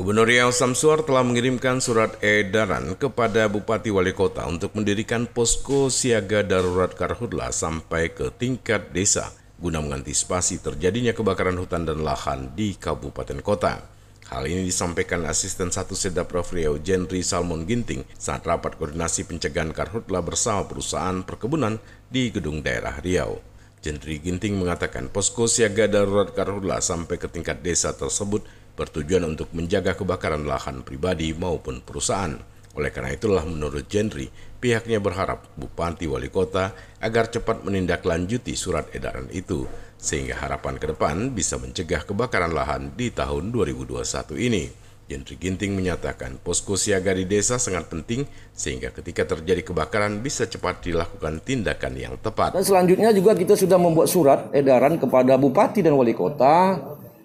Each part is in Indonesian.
Gubernur Riau Samsuar telah mengirimkan surat edaran kepada Bupati Wali Kota untuk mendirikan posko siaga darurat karhutla sampai ke tingkat desa guna mengantisipasi terjadinya kebakaran hutan dan lahan di kabupaten kota. Hal ini disampaikan Asisten 1 Setda-Prov Riau Jendri Salmon Ginting saat rapat koordinasi pencegahan karhutla bersama perusahaan perkebunan di Gedung Daerah Riau. Jendri Ginting mengatakan posko siaga darurat karhutla sampai ke tingkat desa tersebut bertujuan untuk menjaga kebakaran lahan pribadi maupun perusahaan. Oleh karena itulah menurut Jendri, pihaknya berharap Bupati Wali Kota agar cepat menindaklanjuti surat edaran itu, sehingga harapan ke depan bisa mencegah kebakaran lahan di tahun 2021 ini. Jendri Ginting menyatakan posko siaga di desa sangat penting sehingga ketika terjadi kebakaran bisa cepat dilakukan tindakan yang tepat. Dan selanjutnya juga kita sudah membuat surat edaran kepada Bupati dan Wali Kota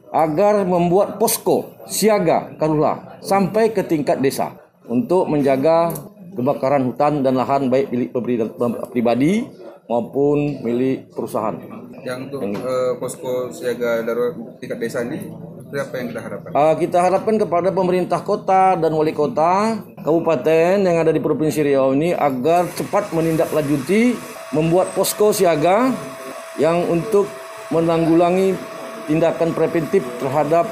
agar membuat posko siaga karhutla sampai ke tingkat desa untuk menjaga kebakaran hutan dan lahan baik milik pribadi maupun milik perusahaan. Yang untuk posko siaga darurat tingkat desa ini, apa yang kita harapkan? Kita harapkan kepada pemerintah kota dan wali kota, kabupaten yang ada di Provinsi Riau ini agar cepat menindaklanjuti membuat posko siaga yang untuk menanggulangi tindakan preventif terhadap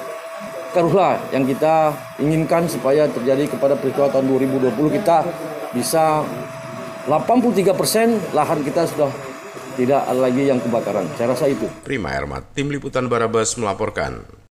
karhutla yang kita inginkan supaya terjadi kepada peristiwa tahun 2020 kita bisa 83% lahan kita sudah tidak ada lagi yang kebakaran. Saya rasa itu. Prima Ermat, Tim Liputan Barabas melaporkan.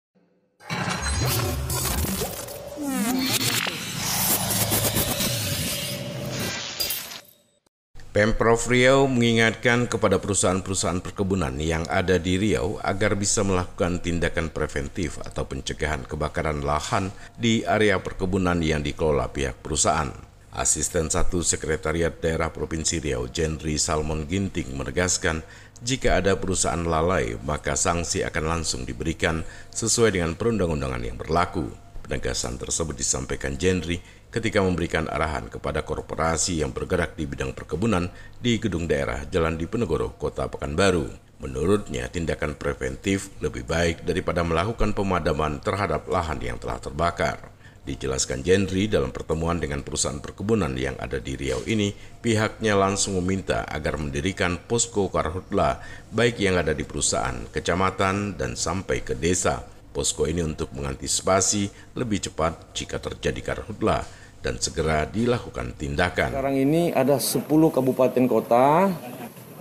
Pemprov Riau mengingatkan kepada perusahaan-perusahaan perkebunan yang ada di Riau agar bisa melakukan tindakan preventif atau pencegahan kebakaran lahan di area perkebunan yang dikelola pihak perusahaan. Asisten 1 Sekretariat Daerah Provinsi Riau Jendri Salmon Ginting menegaskan jika ada perusahaan lalai maka sanksi akan langsung diberikan sesuai dengan perundang-undangan yang berlaku. Penegasan tersebut disampaikan Jendri ketika memberikan arahan kepada korporasi yang bergerak di bidang perkebunan di Gedung Daerah Jalan Diponegoro, Kota Pekanbaru. Menurutnya, tindakan preventif lebih baik daripada melakukan pemadaman terhadap lahan yang telah terbakar. Dijelaskan Jendri dalam pertemuan dengan perusahaan perkebunan yang ada di Riau ini, pihaknya langsung meminta agar mendirikan posko karhutla baik yang ada di perusahaan, kecamatan, dan sampai ke desa. Posko ini untuk mengantisipasi lebih cepat jika terjadi karhutla dan segera dilakukan tindakan. Sekarang ini ada 10 kabupaten kota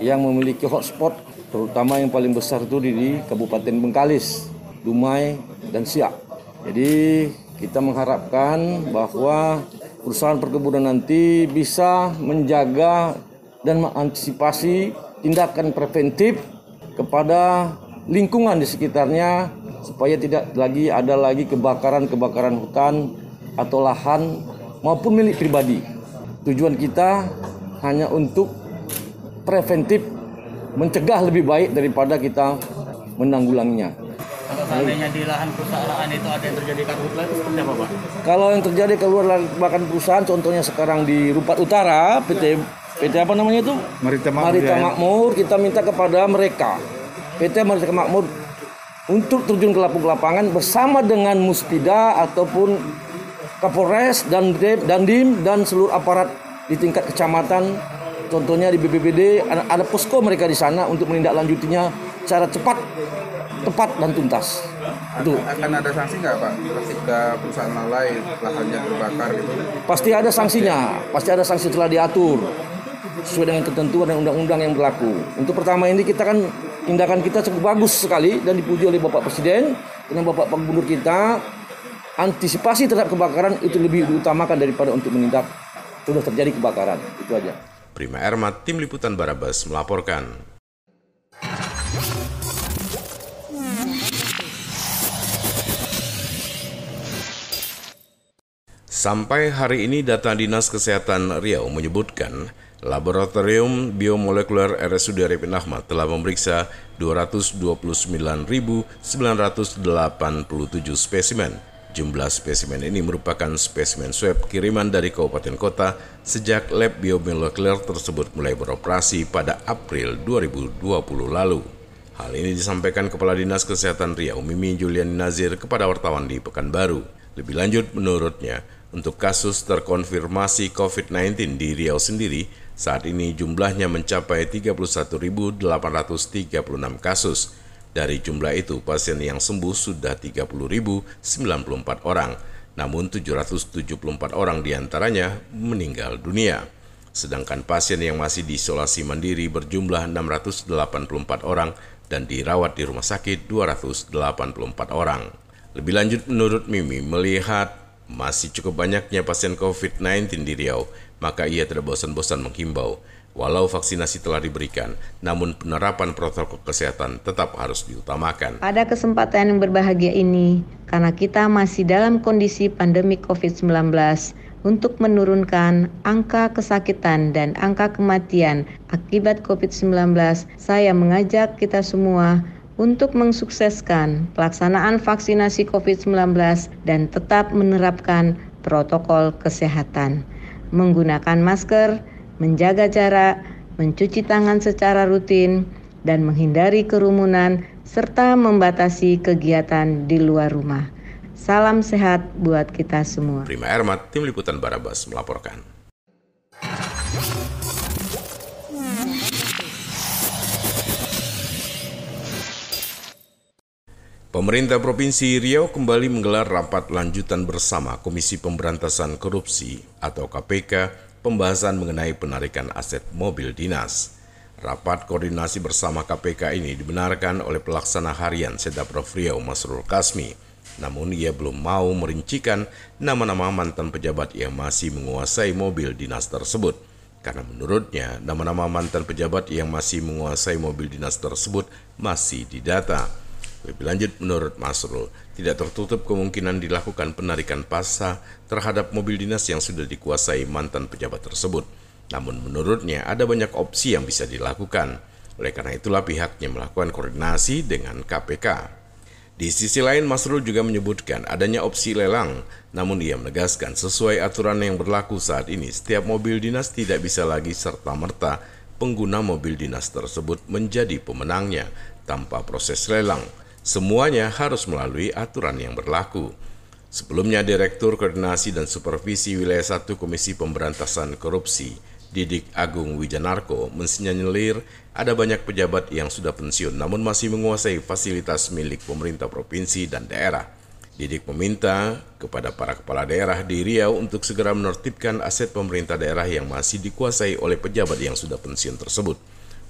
yang memiliki hotspot, terutama yang paling besar itu di Kabupaten Bengkalis, Dumai, dan Siak. Jadi kita mengharapkan bahwa perusahaan perkebunan nanti bisa menjaga dan mengantisipasi tindakan preventif kepada lingkungan di sekitarnya supaya tidak lagi ada kebakaran hutan atau lahan maupun milik pribadi. Tujuan kita hanya untuk preventif, mencegah lebih baik daripada kita menanggulanginya. Kalau seandainya di lahan perusahaan itu ada yang terjadi karhutla itu seperti apa, Pak? Kalau yang terjadi kebakaran perusahaan, contohnya sekarang di Rupat Utara, PT apa namanya itu? Marita Makmur, kita minta kepada mereka, PT Marita Makmur, untuk terjun ke lapangan bersama dengan Muspida ataupun Kapolres dan Dandim dan seluruh aparat di tingkat kecamatan, contohnya di BPBD ada posko mereka di sana untuk menindaklanjutinya secara cepat, tepat dan tuntas. Itu. Akan ada sanksi nggak, Pak, ketika perusahaan lalai lahannya terbakar gitu? Pasti ada sanksinya, pasti ada sanksi telah diatur sesuai dengan ketentuan dan undang-undang yang berlaku. Untuk pertama ini kita kan tindakan kita cukup bagus sekali dan dipuji oleh Bapak Presiden dengan Bapak Gubernur kita. Antisipasi terhadap kebakaran itu lebih diutamakan daripada untuk menindak sudah terjadi kebakaran. Itu aja. Prima Ermat, Tim Liputan Barabas melaporkan. Sampai hari ini data Dinas Kesehatan Riau menyebutkan Laboratorium Biomolekuler RSUD Arifin Ahmad telah memeriksa 229.987 spesimen. Jumlah spesimen ini merupakan spesimen swab kiriman dari kabupaten kota sejak lab biomolekuler tersebut mulai beroperasi pada April 2020 lalu. Hal ini disampaikan Kepala Dinas Kesehatan Riau Mimi Juliani Nazir kepada wartawan di Pekanbaru. Lebih lanjut, menurutnya, untuk kasus terkonfirmasi COVID-19 di Riau sendiri, saat ini jumlahnya mencapai 31.836 kasus. Dari jumlah itu, pasien yang sembuh sudah 30.094 orang, namun 774 orang diantaranya meninggal dunia. Sedangkan pasien yang masih diisolasi mandiri berjumlah 684 orang dan dirawat di rumah sakit 284 orang. Lebih lanjut, menurut Mimi, melihat masih cukup banyaknya pasien COVID-19 di Riau, maka ia tidak bosan-bosan menghimbau, walau vaksinasi telah diberikan, namun penerapan protokol kesehatan tetap harus diutamakan. Pada kesempatan yang berbahagia ini, karena kita masih dalam kondisi pandemi COVID-19, untuk menurunkan angka kesakitan dan angka kematian akibat COVID-19, saya mengajak kita semua untuk mensukseskan pelaksanaan vaksinasi COVID-19 dan tetap menerapkan protokol kesehatan, menggunakan masker, menjaga jarak, mencuci tangan secara rutin, dan menghindari kerumunan, serta membatasi kegiatan di luar rumah. Salam sehat buat kita semua. Prima Ermat, Tim Liputan Barabas melaporkan. Pemerintah Provinsi Riau kembali menggelar rapat lanjutan bersama Komisi Pemberantasan Korupsi atau KPK pembahasan mengenai penarikan aset mobil dinas. Rapat koordinasi bersama KPK ini dibenarkan oleh pelaksana harian Sedaprov Riau Masrul Kasmi. Namun ia belum mau merincikan nama-nama mantan pejabat yang masih menguasai mobil dinas tersebut. Karena menurutnya nama-nama mantan pejabat yang masih menguasai mobil dinas tersebut masih didata. Lebih lanjut, menurut Masrul, tidak tertutup kemungkinan dilakukan penarikan paksa terhadap mobil dinas yang sudah dikuasai mantan pejabat tersebut. Namun menurutnya ada banyak opsi yang bisa dilakukan. Oleh karena itulah pihaknya melakukan koordinasi dengan KPK. Di sisi lain, Masrul juga menyebutkan adanya opsi lelang. Namun ia menegaskan sesuai aturan yang berlaku saat ini, setiap mobil dinas tidak bisa lagi serta-merta pengguna mobil dinas tersebut menjadi pemenangnya tanpa proses lelang. Semuanya harus melalui aturan yang berlaku. Sebelumnya, Direktur Koordinasi dan Supervisi Wilayah 1 Komisi Pemberantasan Korupsi, Didik Agung Wijanarko, mensinyalir ada banyak pejabat yang sudah pensiun namun masih menguasai fasilitas milik pemerintah provinsi dan daerah. Didik meminta kepada para kepala daerah di Riau untuk segera menertibkan aset pemerintah daerah yang masih dikuasai oleh pejabat yang sudah pensiun tersebut.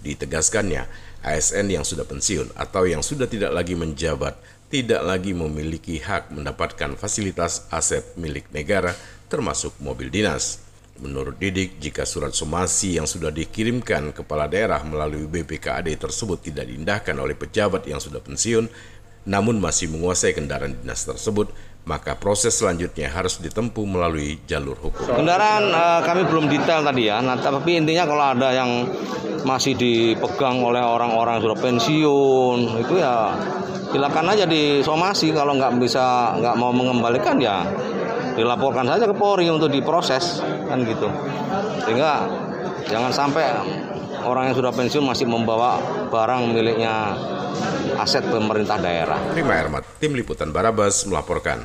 Ditegaskannya, ASN yang sudah pensiun atau yang sudah tidak lagi menjabat tidak lagi memiliki hak mendapatkan fasilitas aset milik negara termasuk mobil dinas. Menurut Didik, jika surat somasi yang sudah dikirimkan kepala daerah melalui BPKAD tersebut tidak diindahkan oleh pejabat yang sudah pensiun namun masih menguasai kendaraan dinas tersebut, maka proses selanjutnya harus ditempuh melalui jalur hukum. Kendaraan kami belum detail tadi ya, tapi intinya kalau ada yang masih dipegang oleh orang-orang sudah pensiun, itu ya silakan aja disomasi. Kalau nggak mau mengembalikan ya dilaporkan saja ke Polri untuk diproses, kan gitu. Sehingga jangan sampai orang yang sudah pensiun masih membawa barang miliknya aset pemerintah daerah. Prima Ermat, Tim Liputan Barabas melaporkan.